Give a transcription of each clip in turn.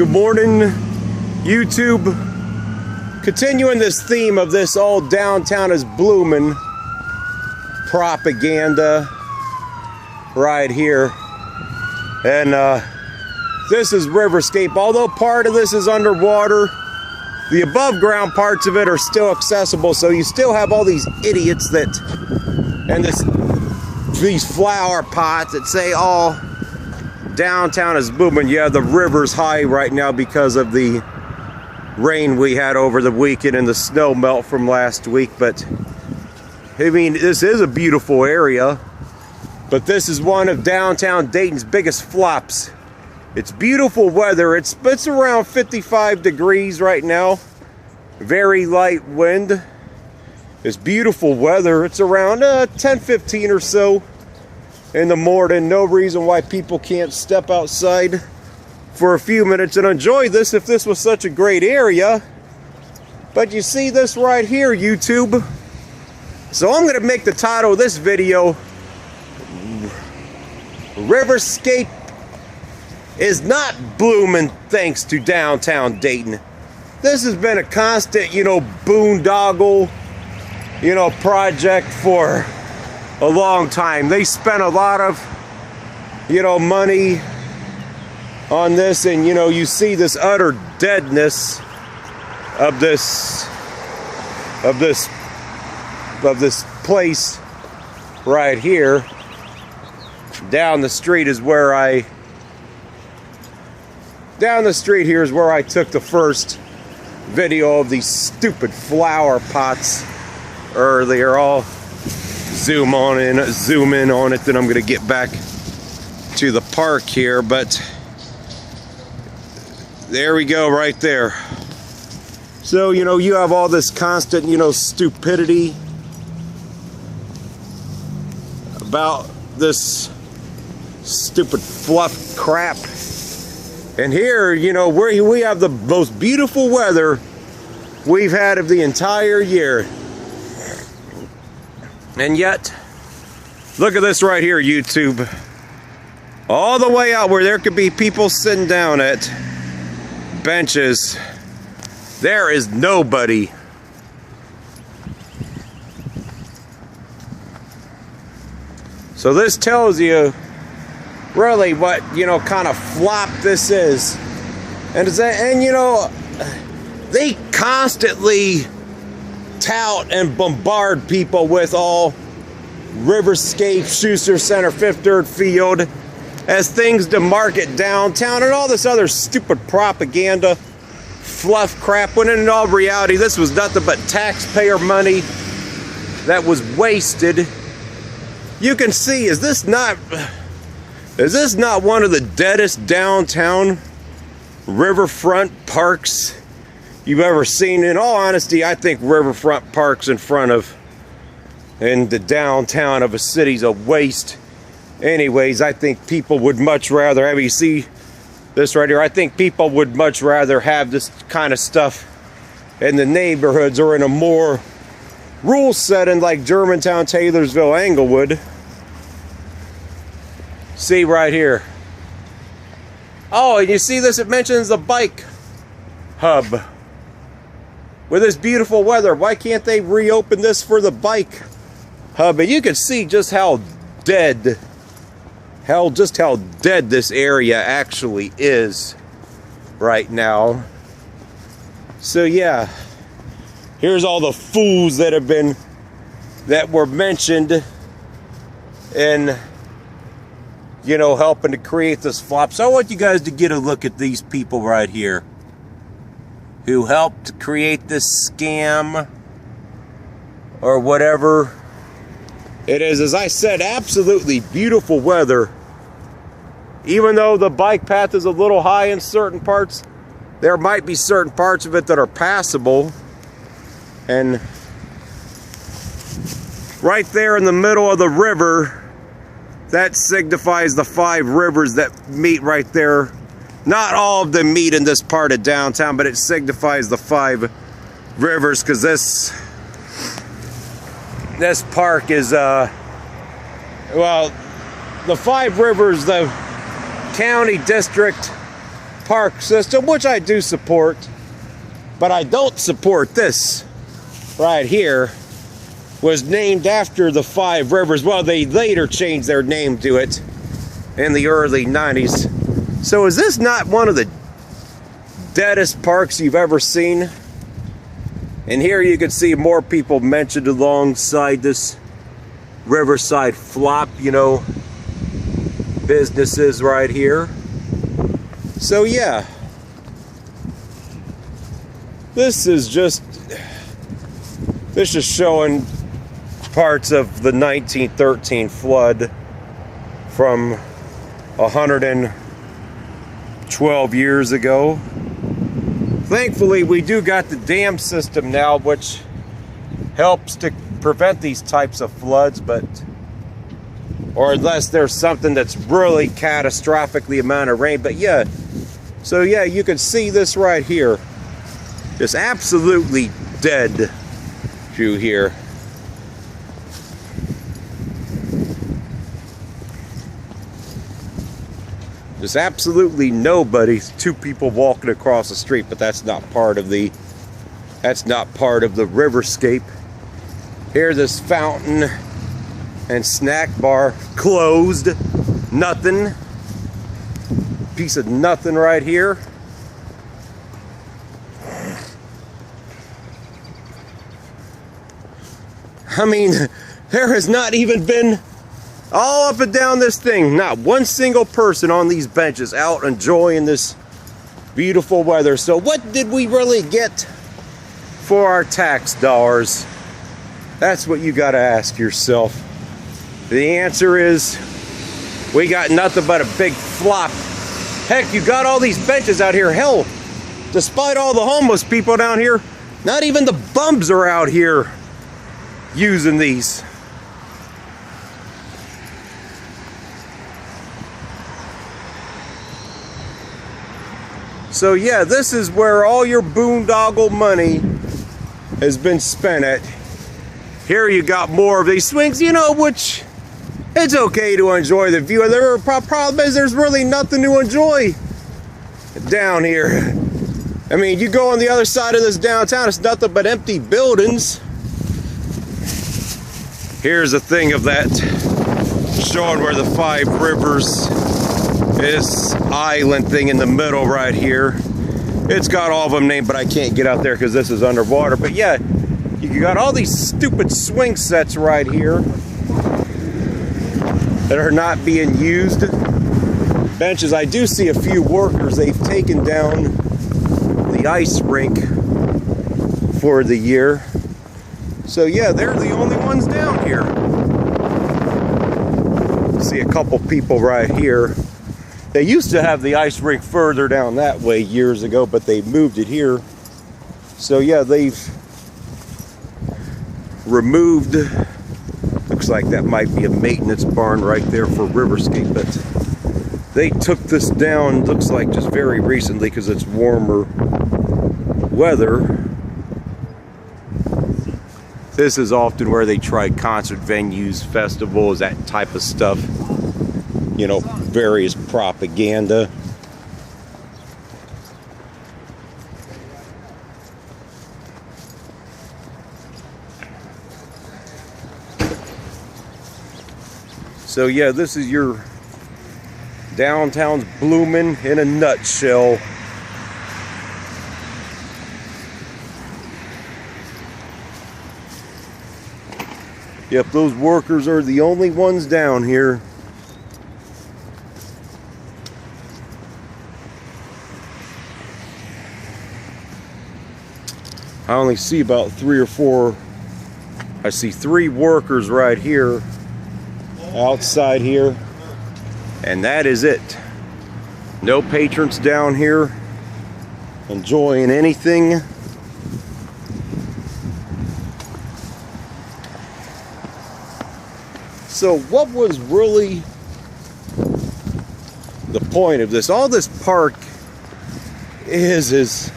Good morning, YouTube. Continuing this theme of this all downtown is blooming propaganda right here. And this is Riverscape. Although part of this is underwater, the above ground parts of it are still accessible, so you still have all these idiots that, and these flower pots that say, oh, downtown is booming. Yeah, the river's high right now because of the rain we had over the weekend and the snow melt from last week. But I mean, this is a beautiful area, but this is one of downtown Dayton's biggest flops. It's beautiful weather. It's around 55 degrees right now. Very light wind. It's beautiful weather. It's around 10-15 or so in the morning. No reason why people can't step outside for a few minutes and enjoy this if this was such a great area. But you see this right here, YouTube. So I'm going to make the title of this video, Riverscape is not blooming thanks to downtown Dayton. This has been a constant, boondoggle, project for a long time. They spent a lot of, money on this, and you see this utter deadness of this place right here. Down the street here is where I took the first video of these stupid flower pots earlier. I'll zoom in on it, then I'm gonna get back to the park here. But there we go, right there. So you have all this constant stupidity about this stupid fluff crap. And here, we have the most beautiful weather we've had of the entire year. And yet, look at this right here, YouTube. All the way out where there could be people sitting down at benches, there is nobody. So this tells you really what kind of flop this is. And they constantly tout and bombard people with all Riverscape, Schuster Center, Fifth Third Field as things to market downtown and all this other stupid propaganda fluff crap, when in all reality this was nothing but taxpayer money that was wasted. You can see, is this not one of the deadest downtown riverfront parks you've ever seen? In all honesty, I think riverfront parks in the downtown of a city's a waste. Anyways, I think people would much rather have, you see this right here, I think people would much rather have this kind of stuff in the neighborhoods or in a more rural setting like Germantown, Taylorsville, Englewood. See right here. Oh, and you see this, it mentions the bike hub. With this beautiful weather, why can't they reopen this for the bike hub? And you can see just how dead this area actually is right now. So yeah, here's all the fools that were mentioned in helping to create this flop. So I want you guys to get a look at these people right here who helped create this scam or whatever it is. As I said, absolutely beautiful weather. Even though the bike path is a little high in certain parts, there might be certain parts of it that are passable. And right there in the middle of the river, that signifies the 5 rivers that meet right there. Not all of them meet in this part of downtown, but it signifies the 5 rivers, because this park is well, the 5 rivers, the county district park system, which I do support, but I don't support this right here. Was named after the 5 rivers. Well, they later changed their name to it in the early 90s. So is this not one of the deadest parks you've ever seen? And here you can see more people mentioned alongside this riverside flop, you know, businesses right here. So yeah, this is showing parts of the 1913 flood from 112 years ago. Thankfully, we do got the dam system now, which helps to prevent these types of floods, or unless there's something that's really catastrophic, the amount of rain. But yeah, so yeah, you can see this right here. Just absolutely dead through here. There's absolutely nobody. 2 people walking across the street, but that's not part of the riverscape. Here, this fountain and snack bar closed. Nothing. Piece of nothing right here. I mean, there has not even been, all up and down this thing, not one single person on these benches out enjoying this beautiful weather. So what did we really get for our tax dollars? That's what you got to ask yourself. The answer is, we got nothing but a big flop. Heck, you got all these benches out here. Hell, despite all the homeless people down here, not even the bums are out here using these. So yeah, this is where all your boondoggle money has been spent at. Here you got more of these swings, you know, which it's okay to enjoy the view. The problem is there's really nothing to enjoy down here. I mean, you go on the other side of this downtown, it's nothing but empty buildings. Here's a thing of that, showing where the 5 rivers, this island thing in the middle right here. It's got all of them named, but I can't get out there because this is underwater. But yeah, you got all these stupid swing sets right here that are not being used. Benches, I do see a few workers. They've taken down the ice rink for the year. So yeah, they're the only ones down here. See a couple people right here. They used to have the ice rink further down that way years ago, but they moved it here. So yeah, they've removed, looks like that might be a maintenance barn right there for Riverscape, but they took this down, looks like just very recently because it's warmer weather. This is often where they try concert venues, festivals, that type of stuff. You know, various propaganda. So yeah, this is your downtown's blooming in a nutshell. Yep, those workers are the only ones down here. I only see about 3 or 4. I see 3 workers right here, outside here, and that is it. No patrons down here enjoying anything. So what was really the point of this? All this park is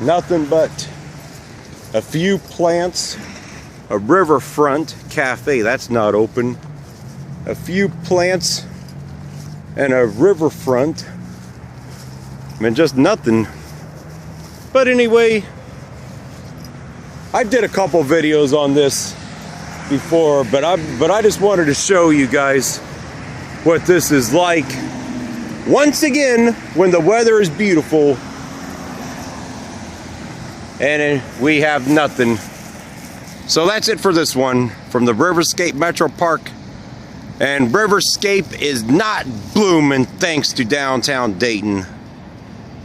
nothing but a few plants, a riverfront cafe, that's not open, a few plants and a riverfront mean, just nothing. But anyway, I did a couple videos on this before, but I just wanted to show you guys what this is like once again when the weather is beautiful and we have nothing. So that's it for this one from the Riverscape MetroPark. And Riverscape is not blooming thanks to Downtown Dayton.